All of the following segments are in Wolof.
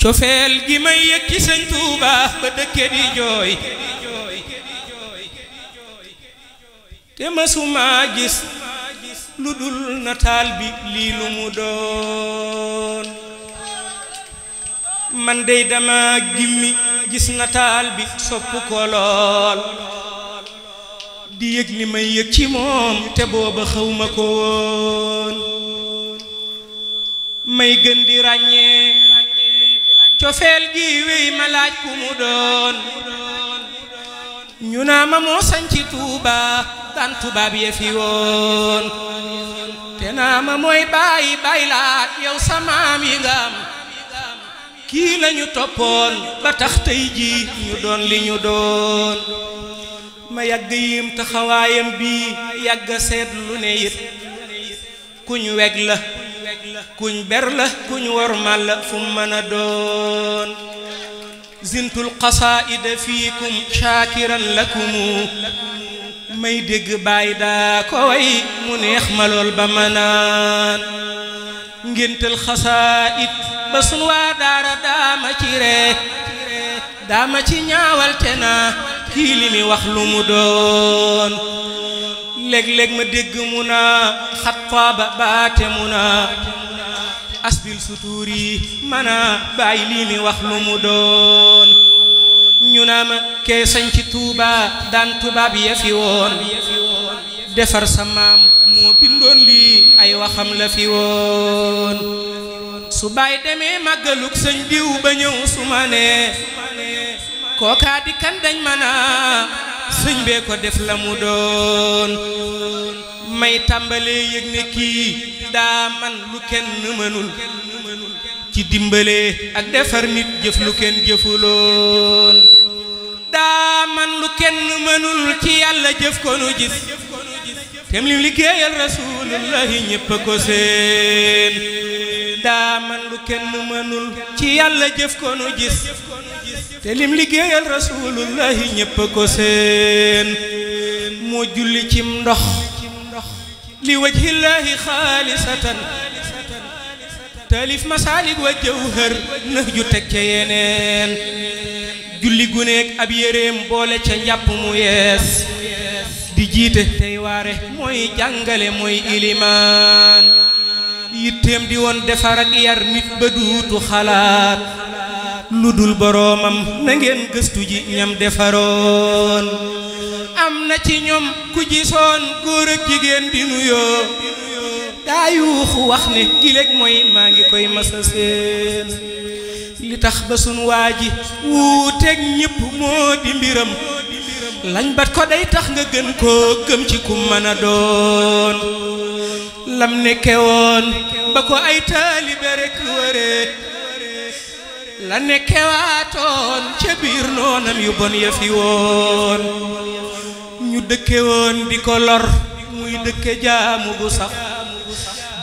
cofeel gi may yëg ci sëñ Tuuba ba dëkke di jooy te masuma gis lu dul nataal bi lii lu mu doon man dey dama gimmi gis nataal bi sopp ko lool di yëg li may yëg ci moom te booba xawma ko woon may gën di ràññee cofeel gi wéy ma laaj ku mu doon ñu naa ma moo sañci Tuuba daan tubaab ye fi woon te naa ma mooy bàyyi laat yow sa maam yi nga am kii lañu toppoon ba tax tey ji ñu doon li ñu doon ma yàgg yim taxawaayam bi yàgg seet lu ne it kuñ weg la kuñ ber la kuñ wormal la fu mën a doon zintul qasaida fiikum shaakiran lakumu may dégg baay daa ko way mu neex ma lool ba ma naan ngéntal xasaid ba sun waa daara daama ci ree daama ci ñaawal te naa kii li mi wax lu mu doon léeg-léeg ma dégg mu naa xattaaba baate mu naa asbil sutuur yi mana bàyyi lii mi wax lu mu doon ñu naa ma kee sañ ci Tuuba daan tubaab ya fi woon defar sa maam moo bindoon lii ay waxam la fi woon su baay demee màggaluk sëñ diw ba ñëw su ma nee kookaa di kan dañ mën a sëñ bee ko def la mu doon may tàmbalee yëg ne kii daa man lu kenn mënul ci dimbale ak defar nit jëf lu kenn jëfuloon daa man lu kenn mënul ci yàlla jëf ko nu gis tem lim liggéeyal rasulullahi ñépp ko seen daa man lu kenn mënul ci yàlla jëf ko nu gis te lim liggéeyal rasulullahi ñépp ko seen moo julli cim ndox li wajhillahi xaalisatan taalif masaalik wa jawhar nëx ju teg ca yeneen julli guneeg ab yéreem boole ca njàpp mu yees di jiite tey waare mooy jàngale mooy ilimaan yitteem di woon defar ak yar nit ba duutu xalaat lu dul boroomam na ngeen gëstu ji ñam defaroon am na ci ñoom ku gisoon góor ak jigéen di nuyoo daa yuuxu wax ne gileeg mooy maa ngi koy masa seen li tax ba sun waa ji wuuteeg ñépp moo di mbiram lañ bat ko day tax nga gën koo gëm ci ku mën a doon lam nekke woon ba ko ay taalibe rekk wëree la nekkewaatoon ca biir noonam yu bon ya fi woon ñu dëkke woon di ko lor muy dëkke jaamu bu sax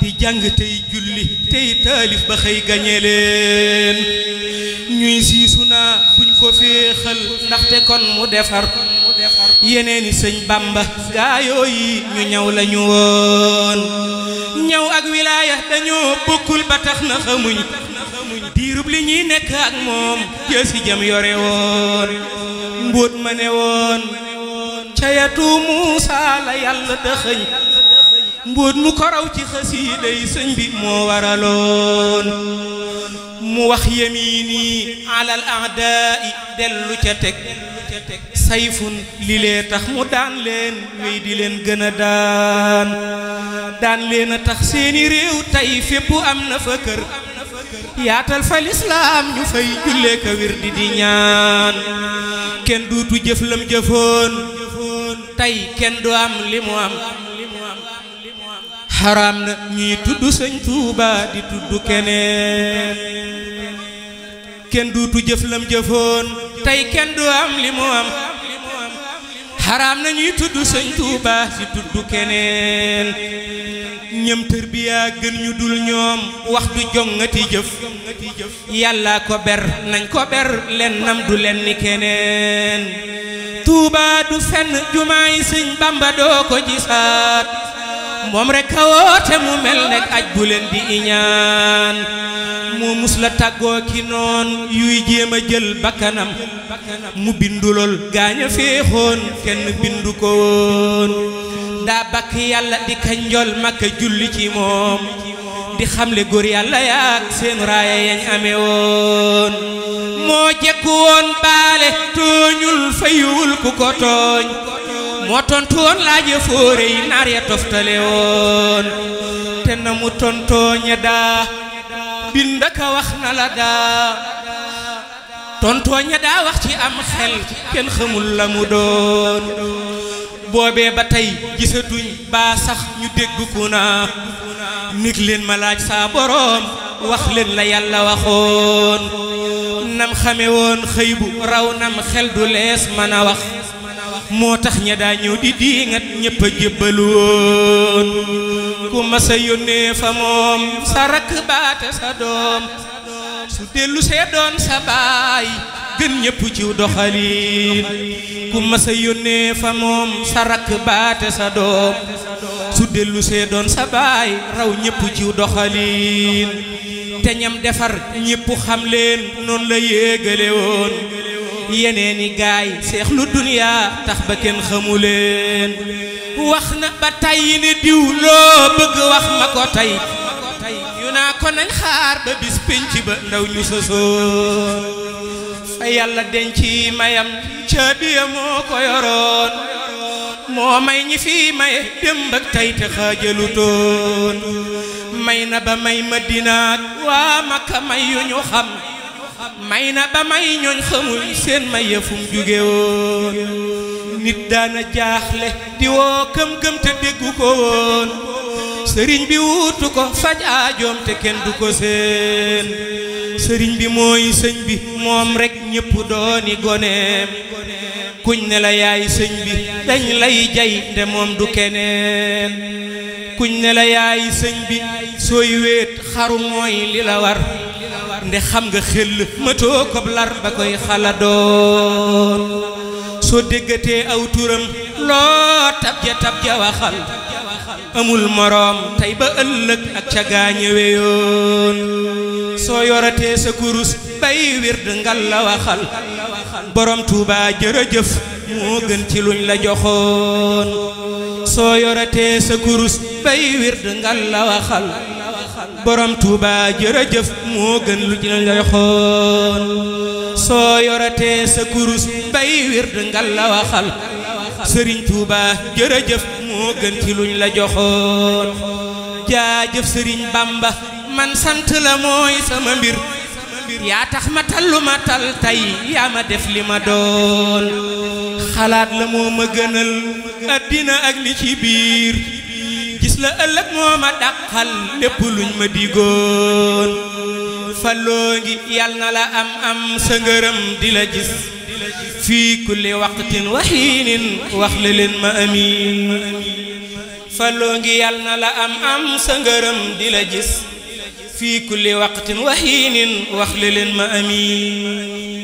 di jàng tey julli tey taalif ba xëy gañe leen ñuy siisu naa buñ ko féexal ndaxte kon mu defar yeneeni sëñ Bamba gaayoo yi ñu ñaw lañu woon ñaw ak wilaaya dañoo bokkul ba tax na xamuñ diirub li ñuy nekk ak moom jësi jam yore woon mbóot ma ne woon ca yatu Muusa la yàlla dëxëñ mbóot mu ko raw ci xasiida yi sëñ bi moo waraloon mu wax yamiini alal a'daa'i dellu ca teg sayfun li lee tax mu daan leen wéy di leen gën a daan leen a tax seeni réew tey fépp am na fa kër yaatal fa lislaam ñu fay jullee ka wir di ñaan kenn duutu jëf lam jëfoon tey kenn du am li mu am xaraam na ñuy tudd sëñ Tuuba di tudd keneen kenn duutu jëf lam jëfoon tey kenn du am li mu am xaraam na ñuy tudd sëñ Tuuba di tudd keneen ñëm tërbiya gën ñu dul ñoom wax du jongati jëf yàlla ko ber nañ ko ber lennam du len ni keneen Tuuba du fenn jumaay sëñ Bamba doo ko gisaat moom rek a woote mu mel ne aj bu leen di iñaan moo mus la tàggoo ki noon yuy jéem a jël bakkanam mu bindulol gaaña féexoon kenn bindu ko woon daa bakk yàlla di ka njol makka julli ci moom di xamle góor yàlla yaak seen raaya yañ amee woon moo jekku woon baale tooñul fayuwul ku ko tooñ moo tontu woon laaje fóore yi naar ya toftale woon te na mu tontooñe daa bindaka wax na la daa tontooñe daa wax ci am xel kenn xamul la mu doon boobee ba tey gisatuñ baa sax ñu dégg ku naa nig leen ma laaj saa boroom wax leen la yàlla waxoon nam xame woon xëy bu raw nam xel du lees mën a wax moo tax ña daa ñëw di diingat ñépp a jébbalu woon ku masa yónnee fa moom sa rakk baate sa doom su dellu see doon sa baay gën ñépp ciw doxaliin ku masa yónnee fa moom sa rakk baate sa doom su dellu see doon sa baay raw ñépp ciw doxaliin te ñam defar ñépp xam leen noonu la yéegale woon yeneeni gaay seex lu duniyaa tax ba kenn xamuleen wax na ba tàyyi ni diw loo bëgg wax ma ko tey yu naa ko nañ xaar ba bis pénc ba ndaw ñu sosoon fa yàlla denc mayam caabi ya moo ko yoroon moo may ñi fi maye démb ak tey te xaajalu toon may na ba may Madinaak waa Makka may yu ñu xam may na ba may ñooñ xamul seen may yëfum jóge woon nit daana jaaxle di woo këm-këm te déggu ko woon sëriñ bi wuutu ko faj aajoom te kenn du ko seen sëriñ bi mooy sëñ bi moom rek ñépp dooni goneem kuñ ne la yaay sëñ bi dañ lay jay nde moom du keneen kuñ ne la yaay sëñ bi sooy wéet xaru mooy li la war nde xam nga xel mëtoo ko lar ba koy xala doon soo déggatee aw turam loo tab ja waxal amul moroom tey ba ëllëg ak ca gaañëwe yoon soo yoratee sa kurus bay wird ngal la waxal borom Tuuba jërëjëf moo gën ci luñ la joxoon soo yoratee sa kurus bay wird ngal la waxal borom Tuuba jërëjëf moo gën luñ la joxoon soo yoratee sa kurus bay wird ngal la waxal Sëriñ Tuuba jërëjëf moo gën ci luñ la joxoon jaajëf Sëriñ Bamba man sant la mooy sama mbir yaa tax ma tal lu ma tal tey yaa ma def li ma doon xalaat la moo ma gënal àddina ak li ci biir gis la ëllëg moo ma dàqal lépp luñ ma digoon faloo ngi yal na la am sa ngërëm di la gis fii kulli waqtin wa hiinin wax la leen ma amiin faloo ngi yal na la am sa ngërëm di la gis fii kulli waqtin wa hiinin wax la leen ma amiin